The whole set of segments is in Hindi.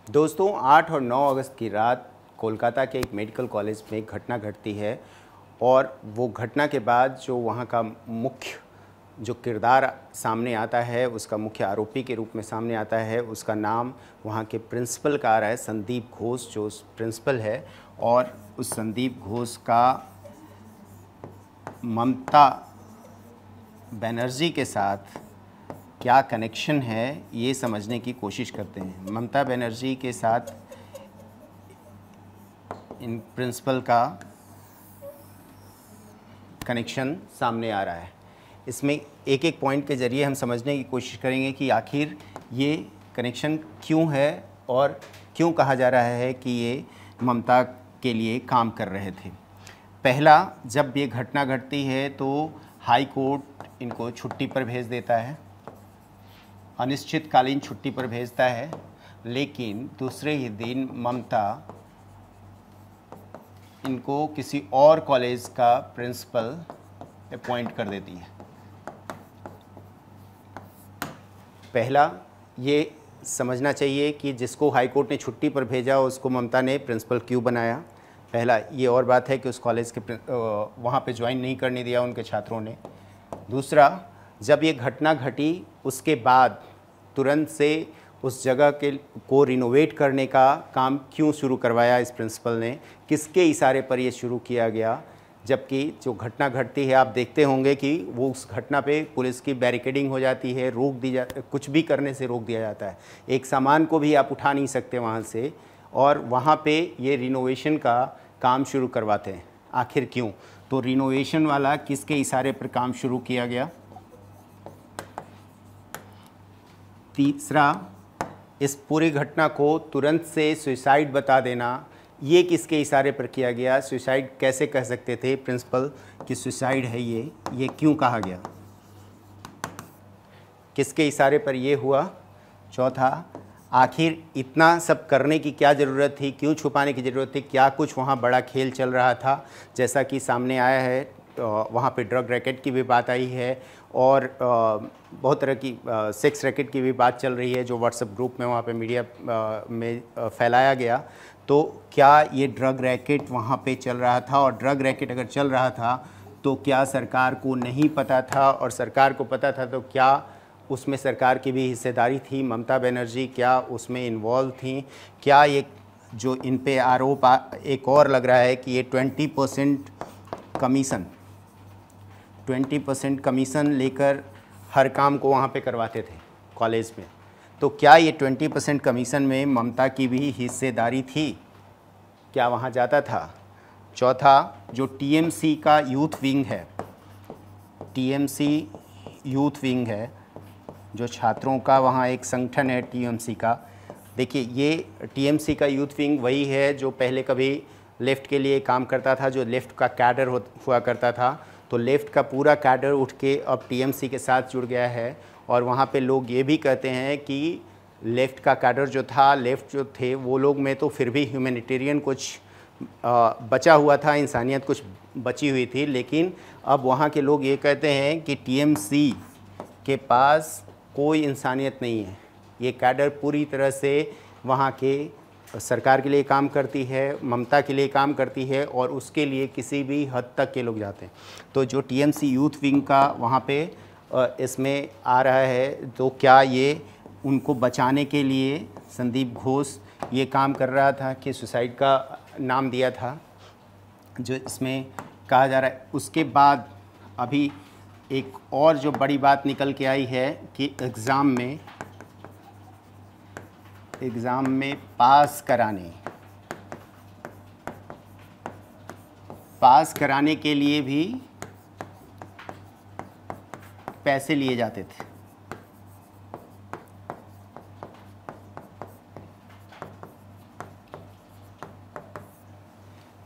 दोस्तों 8 और 9 अगस्त की रात कोलकाता के एक मेडिकल कॉलेज में एक घटना घटती है और वो घटना के बाद जो वहाँ का मुख्य जो किरदार सामने आता है, उसका मुख्य आरोपी के रूप में सामने आता है, उसका नाम वहाँ के प्रिंसिपल का आ रहा है, संदीप घोष जो उस प्रिंसिपल है। और उस संदीप घोष का ममता बनर्जी के साथ क्या कनेक्शन है, ये समझने की कोशिश करते हैं। ममता बनर्जी के साथ इन प्रिंसिपल का कनेक्शन सामने आ रहा है। इसमें एक एक पॉइंट के ज़रिए हम समझने की कोशिश करेंगे कि आखिर ये कनेक्शन क्यों है और क्यों कहा जा रहा है कि ये ममता के लिए काम कर रहे थे। पहला, जब ये घटना घटती है तो हाई कोर्ट इनको छुट्टी पर भेज देता है, अनिश्चितकालीन छुट्टी पर भेजता है, लेकिन दूसरे ही दिन ममता इनको किसी और कॉलेज का प्रिंसिपल अपॉइंट कर देती है। पहला, ये समझना चाहिए कि जिसको हाई कोर्ट ने छुट्टी पर भेजा उसको ममता ने प्रिंसिपल क्यों बनाया। पहला ये, और बात है कि उस कॉलेज के वहाँ पे ज्वाइन नहीं करने दिया उनके छात्रों ने। दूसरा, जब ये घटना घटी उसके बाद तुरंत से उस जगह के को रिनोवेट करने का काम क्यों शुरू करवाया इस प्रिंसिपल ने, किसके इशारे पर ये शुरू किया गया। जबकि जो घटना घटती है आप देखते होंगे कि वो उस घटना पे पुलिस की बैरिकेडिंग हो जाती है, कुछ भी करने से रोक दिया जाता है, एक सामान को भी आप उठा नहीं सकते वहाँ से, और वहाँ पे ये रिनोवेशन का काम शुरू करवाते हैं। आखिर क्यों? तो रिनोवेशन वाला किसके इशारे पर काम शुरू किया गया। तीसरा, इस पूरी घटना को तुरंत से सुसाइड बता देना, ये किसके इशारे पर किया गया। सुसाइड कैसे कह सकते थे प्रिंसिपल कि सुसाइड है ये क्यों कहा गया, किसके इशारे पर ये हुआ। चौथा, आखिर इतना सब करने की क्या ज़रूरत थी, क्यों छुपाने की ज़रूरत थी, क्या कुछ वहाँ बड़ा खेल चल रहा था। जैसा कि सामने आया है वहाँ पे ड्रग रैकेट की भी बात आई है और बहुत तरह की सेक्स रैकेट की भी बात चल रही है जो व्हाट्सएप ग्रुप में वहाँ पे मीडिया में फैलाया गया। तो क्या ये ड्रग रैकेट वहाँ पे चल रहा था, और ड्रग रैकेट अगर चल रहा था तो क्या सरकार को नहीं पता था, और सरकार को पता था तो क्या उसमें सरकार की भी हिस्सेदारी थी, ममता बनर्जी क्या उसमें इन्वॉल्व थी। क्या ये जो इन पे आरोप एक और लग रहा है कि ये 20% कमीशन लेकर हर काम को वहाँ पे करवाते थे कॉलेज में। तो क्या ये 20% कमीशन में ममता की भी हिस्सेदारी थी, क्या वहाँ जाता था। चौथा, जो टीएमसी का यूथ विंग है, टीएमसी यूथ विंग है जो छात्रों का वहाँ एक संगठन है टीएमसी का। देखिए, ये टीएमसी का यूथ विंग वही है जो पहले कभी लेफ़्ट के लिए काम करता था, जो लेफ़्ट का कैडर हुआ करता था। तो लेफ़्ट का पूरा कैडर उठ के अब टीएमसी के साथ जुड़ गया है, और वहाँ पे लोग ये भी कहते हैं कि लेफ़्ट का कैडर जो था, लेफ़्ट जो थे वो लोग में तो फिर भी ह्यूमैनिटेरियन कुछ बचा हुआ था, इंसानियत कुछ बची हुई थी। लेकिन अब वहाँ के लोग ये कहते हैं कि टीएमसी के पास कोई इंसानियत नहीं है, ये कैडर पूरी तरह से वहाँ के सरकार के लिए काम करती है, ममता के लिए काम करती है, और उसके लिए किसी भी हद तक के लोग जाते हैं। तो जो टीएमसी यूथ विंग का वहाँ पे इसमें आ रहा है, तो क्या ये उनको बचाने के लिए संदीप घोष ये काम कर रहा था कि सुसाइड का नाम दिया था जो इसमें कहा जा रहा है। उसके बाद अभी एक और जो बड़ी बात निकल के आई है कि एग्ज़ाम में पास कराने के लिए भी पैसे लिए जाते थे।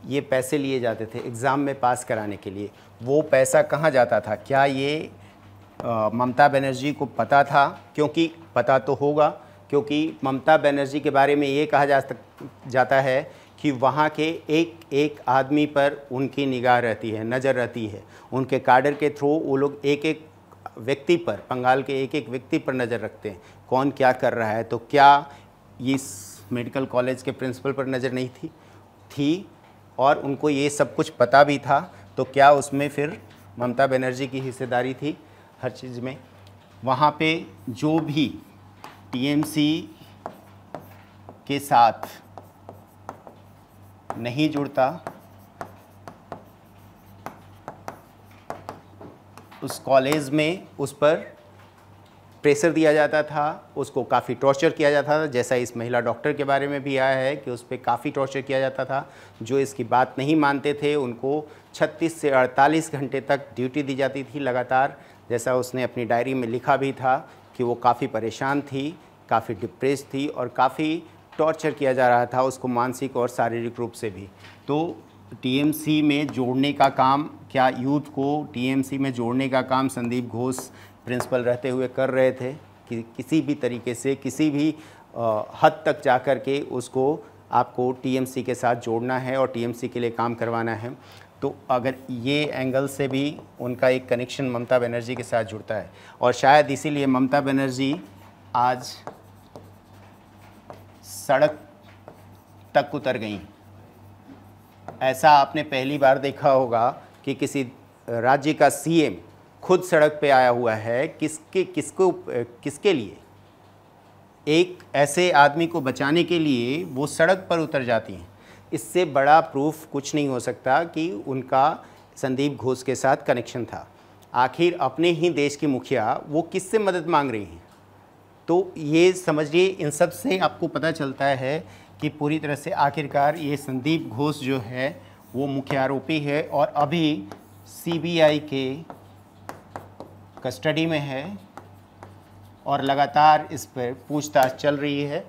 ये पैसे लिए जाते थे एग्ज़ाम में पास कराने के लिए। वो पैसा कहाँ जाता था? क्या ये ममता बनर्जी को पता था? क्योंकि पता तो होगा, क्योंकि ममता बनर्जी के बारे में ये कहा जाता है कि वहाँ के एक एक आदमी पर उनकी निगाह रहती है, नज़र रहती है। उनके काडर के थ्रू वो लोग एक एक व्यक्ति पर, बंगाल के एक एक व्यक्ति पर नज़र रखते हैं, कौन क्या कर रहा है। तो क्या इस मेडिकल कॉलेज के प्रिंसिपल पर नज़र नहीं थी और उनको ये सब कुछ पता भी था, तो क्या उसमें फिर ममता बनर्जी की हिस्सेदारी थी हर चीज़ में? वहाँ पे जो भी टीएमसी के साथ नहीं जुड़ता उस कॉलेज में उस पर प्रेशर दिया जाता था, उसको काफ़ी टॉर्चर किया जाता था, जैसा इस महिला डॉक्टर के बारे में भी आया है कि उस पर काफ़ी टॉर्चर किया जाता था। जो इसकी बात नहीं मानते थे उनको 36 से 48 घंटे तक ड्यूटी दी जाती थी लगातार, जैसा उसने अपनी डायरी में लिखा भी था कि वो काफ़ी परेशान थी, काफ़ी डिप्रेस थी और काफ़ी टॉर्चर किया जा रहा था उसको मानसिक और शारीरिक रूप से भी। तो टीएमसी में जोड़ने का काम, क्या यूथ को टीएमसी में जोड़ने का काम संदीप घोष प्रिंसिपल रहते हुए कर रहे थे कि किसी भी तरीके से किसी भी हद तक जा कर के उसको आपको टीएमसी के साथ जोड़ना है और टीएमसी के लिए काम करवाना है। तो अगर ये एंगल से भी उनका एक कनेक्शन ममता बनर्जी के साथ जुड़ता है और शायद इसीलिए ममता बनर्जी आज सड़क तक उतर गई। ऐसा आपने पहली बार देखा होगा कि किसी राज्य का सीएम खुद सड़क पे आया हुआ है किसके लिए? एक ऐसे आदमी को बचाने के लिए वो सड़क पर उतर जाती हैं। इससे बड़ा प्रूफ कुछ नहीं हो सकता कि उनका संदीप घोष के साथ कनेक्शन था। आखिर अपने ही देश की मुखिया वो किससे मदद मांग रही हैं? तो ये समझिए, इन सब से आपको पता चलता है कि पूरी तरह से आखिरकार ये संदीप घोष जो है वो मुख्य आरोपी है और अभी सीबीआई के कस्टडी में है और लगातार इस पर पूछताछ चल रही है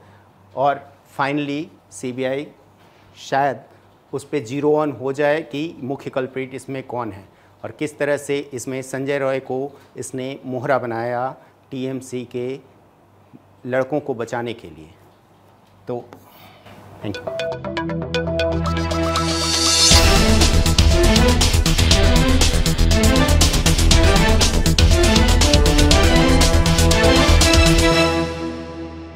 और फाइनली सीबीआई शायद उस पर जीरो ऑन हो जाए कि मुख्य कल्प्रिट इसमें कौन है और किस तरह से इसमें संजय रॉय को इसने मोहरा बनाया टीएमसी के लड़कों को बचाने के लिए। तो थैंक यू।